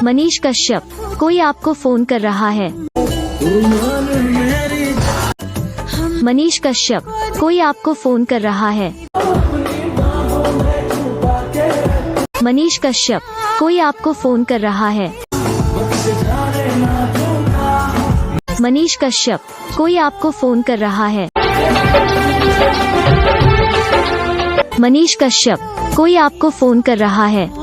मनीष कश्यप, कोई आपको फोन कर रहा है। मनीष कश्यप, कोई आपको फोन कर रहा है। मनीष कश्यप, कोई आपको फोन कर रहा है। मनीष कश्यप, कोई आपको फोन कर रहा है। मनीष कश्यप, कोई आपको फोन कर रहा है।